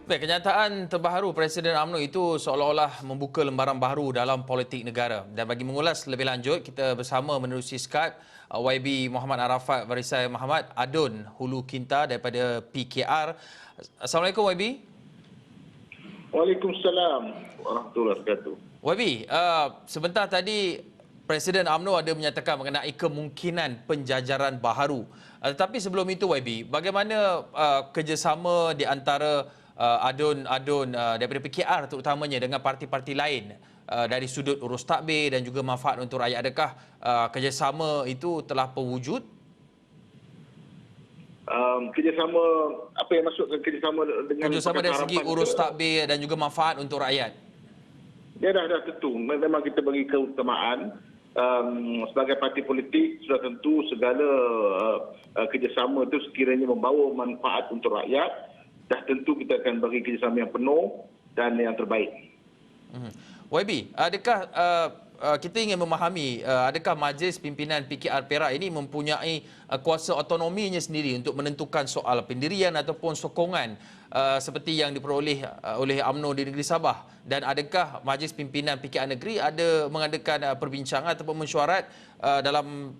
Baik, kenyataan terbaru Presiden UMNO itu seolah-olah membuka lembaran baru dalam politik negara. Dan bagi mengulas lebih lanjut, kita bersama menerusi Skype YB Muhammad Arafat Varisai Muhammad Adun Hulu Kinta daripada PKR. Assalamualaikum YB. Waalaikumsalam warahmatullahi wabarakatuh. YB, sebentar tadi Presiden UMNO ada menyatakan mengenai kemungkinan penjajaran baharu. Tetapi sebelum itu YB, bagaimana kerjasama di antara adun-adun daripada PKR terutamanya dengan parti-parti lain dari sudut urus takbir dan juga manfaat untuk rakyat? Adakah kerjasama itu telah berwujud? Kerjasama, apa yang maksudkan kerjasama dengan Kerjasama dari segi Harapan urus ke? takbir dan juga manfaat untuk rakyat. Dia dah tentu. Memang kita bagi keutamaan sebagai parti politik, sudah tentu segala kerjasama itu sekiranya membawa manfaat untuk rakyat, dah tentu kita akan bagi kerjasama yang penuh dan yang terbaik. YB, adakah kita ingin memahami adakah Majlis Pimpinan PKR Perak ini mempunyai kuasa otonominya sendiri untuk menentukan soal pendirian ataupun sokongan seperti yang diperoleh oleh UMNO di negeri Sabah, dan adakah Majlis Pimpinan PKR Negeri ada mengadakan perbincangan ataupun mesyuarat dalam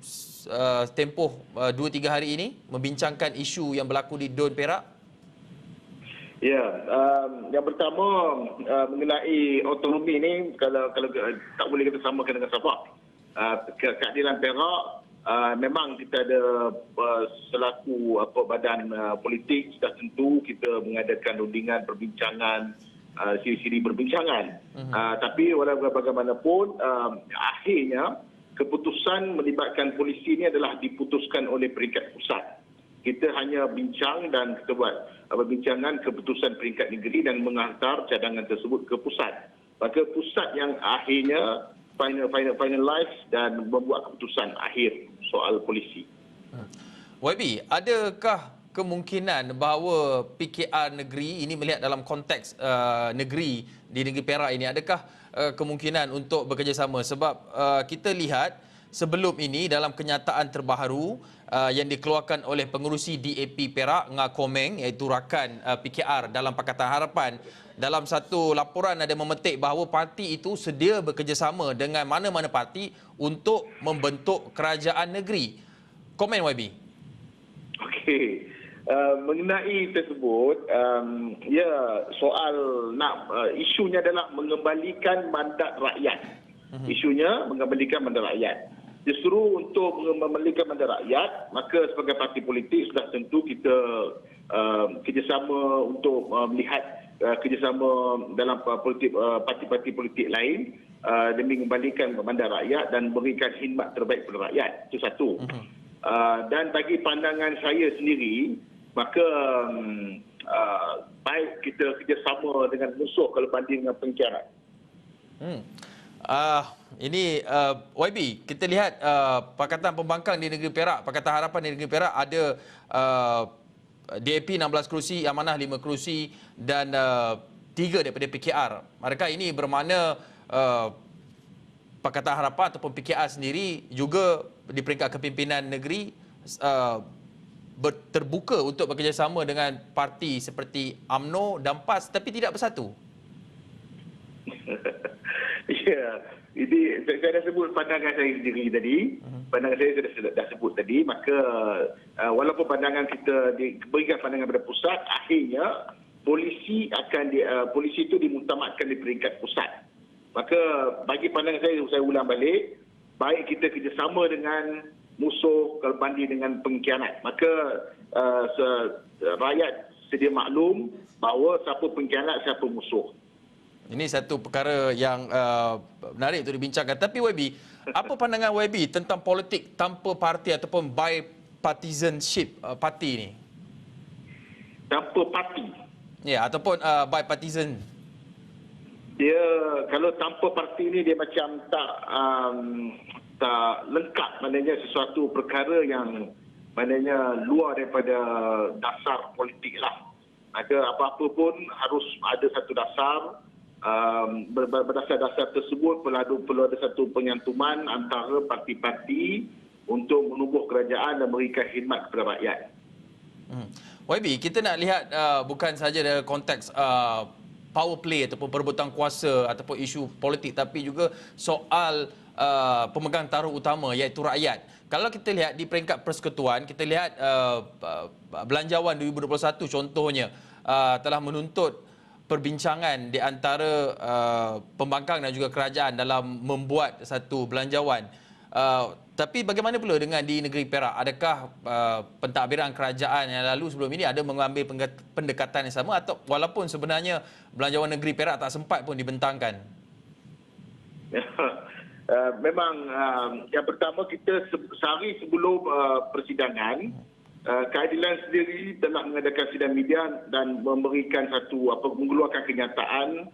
tempoh 2-3 hari ini membincangkan isu yang berlaku di DUN Perak? Ya, yang pertama mengenai otonomi ini, kalau tak boleh kita samakan dengan Sabah. Keadilan Perak memang kita ada selaku badan politik, sudah tentu kita mengadakan rundingan perbincangan, siri-siri perbincangan. Tapi walaupun bagaimanapun, akhirnya keputusan melibatkan polisi ini adalah diputuskan oleh peringkat pusat. Kita hanya bincang dan kita buat perbincangan keputusan peringkat negeri dan menghantar cadangan tersebut ke pusat. Maka pusat yang akhirnya finalize dan membuat keputusan akhir soal polisi. YB, adakah kemungkinan bahawa PKR negeri ini melihat dalam konteks negeri di negeri Perak ini, adakah kemungkinan untuk bekerjasama? Sebab kita lihat sebelum ini dalam kenyataan terbaru yang dikeluarkan oleh pengerusi DAP Perak Ngah Komeng, iaitu rakan PKR dalam Pakatan Harapan, dalam satu laporan ada memetik bahawa parti itu sedia bekerjasama dengan mana-mana parti untuk membentuk kerajaan negeri. Komen YB. Okey. Mengenai tersebut, ya, soal isunya adalah mengembalikan mandat rakyat. Isunya mengembalikan mandat rakyat. Justru untuk mengembalikan mandat rakyat, maka sebagai parti politik sudah tentu kita kerjasama untuk melihat kerjasama dalam politik, parti-parti politik lain demi mengembalikan mandat rakyat dan memberikan khidmat terbaik kepada rakyat. Itu satu. Dan bagi pandangan saya sendiri, maka baik kita kerjasama dengan musuh kalau banding dengan pengkhianat. Ini YB, kita lihat Pakatan Pembangkang di negeri Perak, Pakatan Harapan di negeri Perak ada DAP 16 kerusi, Amanah 5 kerusi dan 3 daripada PKR. Mereka ini bermakna Pakatan Harapan ataupun PKR sendiri juga di peringkat kepimpinan negeri terbuka untuk bekerjasama dengan parti seperti UMNO dan PAS, tapi tidak bersatu. Ya, jadi saya dah sebut pandangan saya sendiri tadi. Pandangan saya dah sebut tadi. Maka walaupun pandangan kita diberikan pandangan pada pusat, akhirnya polisi polisi itu dimutamatkan di peringkat pusat. Maka bagi pandangan saya ulang balik, baik kita kerjasama dengan musuh kalau banding dengan pengkhianat. Maka rakyat sedia maklum bahawa siapa pengkhianat, siapa musuh. Ini satu perkara yang menarik untuk dibincangkan. Tapi YB, apa pandangan YB tentang politik tanpa parti ataupun bipartisanship parti ini? Tanpa parti? Ya, ataupun bipartisan. Dia kalau tanpa parti ni dia macam tak lengkap, maknanya sesuatu perkara yang maknanya luar daripada dasar politik lah. Maka apa-apa pun harus ada satu dasar. Berdasar-dasar tersebut perlu ada satu penyantuman antara parti-parti untuk menubuh kerajaan dan memberikan khidmat kepada rakyat. YB, kita nak lihat bukan saja dalam konteks power play ataupun perebutan kuasa ataupun isu politik, tapi juga soal pemegang taruh utama iaitu rakyat. Kalau kita lihat di peringkat persekutuan, kita lihat Belanjawan 2021 contohnya telah menuntut perbincangan di antara pembangkang dan juga kerajaan dalam membuat satu belanjawan. Tapi bagaimana pula dengan di negeri Perak? Adakah pentadbiran kerajaan yang lalu sebelum ini ada mengambil pendekatan yang sama, atau walaupun sebenarnya Belanjawan Negeri Perak tak sempat pun dibentangkan? Memang yang pertama, kita sehari sebelum persidangan, keadilan sendiri telah mengadakan sidang media dan memberikan mengeluarkan kenyataan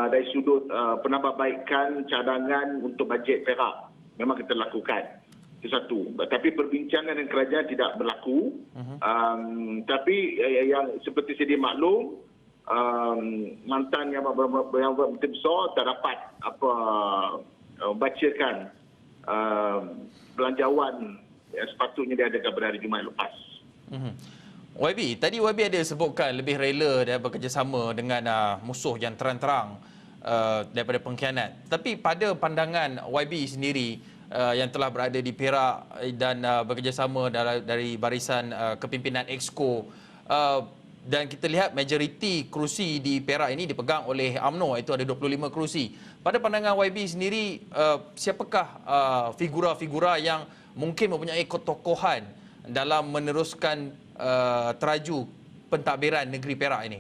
dari sudut penambahbaikan cadangan untuk bajet Perak. Memang kita lakukan. Itu satu. Tapi perbincangan dengan kerajaan tidak berlaku. Tapi yang seperti sedia maklum, mantan yang berbentuk besar tak dapat bacakan belanjawan yang sepatutnya diadakan pada hari Jumaat lepas. YB, tadi YB ada sebutkan lebih rela dan bekerjasama dengan musuh yang terang-terang daripada pengkhianat. Tapi pada pandangan YB sendiri yang telah berada di Perak dan bekerjasama dari barisan kepimpinan Exco, dan kita lihat majoriti kerusi di Perak ini dipegang oleh UMNO, itu ada 25 kerusi. Pada pandangan YB sendiri, siapakah figura-figura yang mungkin mempunyai ketokohan dalam meneruskan teraju pentadbiran negeri Perak ini?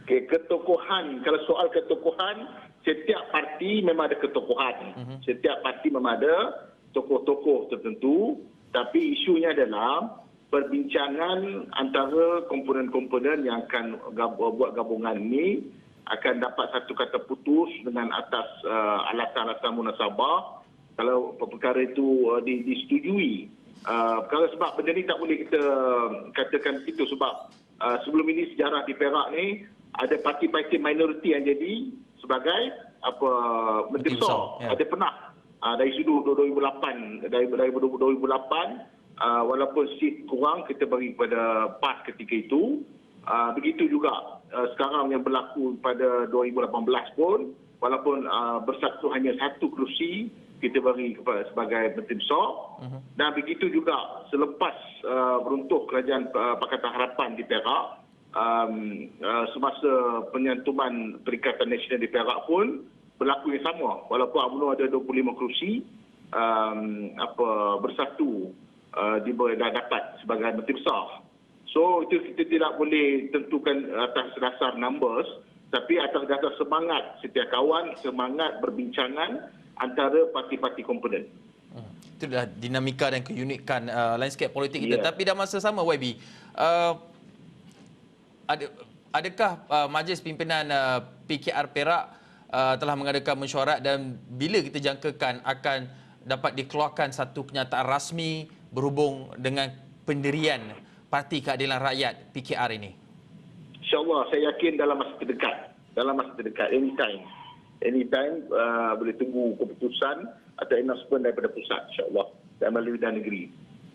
Okay, ketokohan, kalau soal ketokohan, setiap parti memang ada ketokohan. Setiap parti memang ada tokoh-tokoh tertentu, tapi isunya adalah perbincangan antara komponen-komponen yang akan buat gabungan ini akan dapat satu kata putus dengan atas alasan-alasan munasabah kalau perkara itu disetujui. Kalau sebab benda ni tak boleh kita katakan begitu, sebab sebelum ini sejarah di Perak ni ada parti-parti minoriti yang jadi sebagai menteri besar. Ada pernah dari sudut 2008, dari 2008 walaupun seat kurang kita bagi kepada PAS ketika itu. Begitu juga sekarang yang berlaku pada 2018 pun, walaupun bersatu hanya satu kerusi kita bagi kepada sebagai menteri besar. Dan begitu juga selepas runtuh kerajaan Pakatan Harapan di Perak, semasa penyantuman Perikatan Nasional di Perak pun berlaku yang sama. Walaupun UMNO ada 25 kerusi, bersatu dapat sebagai menteri besar. So itu kita tidak boleh tentukan atas dasar numbers, tapi atas dasar semangat setiap kawan, semangat berbincangan antara parti-parti komponen. Itulah dinamika dan keunikan landscape politik kita. Tapi dalam masa sama YB, adakah Majlis Pimpinan PKR Perak telah mengadakan mesyuarat, dan bila kita jangkakan akan dapat dikeluarkan satu kenyataan rasmi berhubung dengan pendirian Parti Keadilan Rakyat PKR ini? InsyaAllah, saya yakin dalam masa terdekat. Dalam masa terdekat, anytime boleh tunggu keputusan atau announcement daripada pusat, insyaAllah, dan melalui negeri.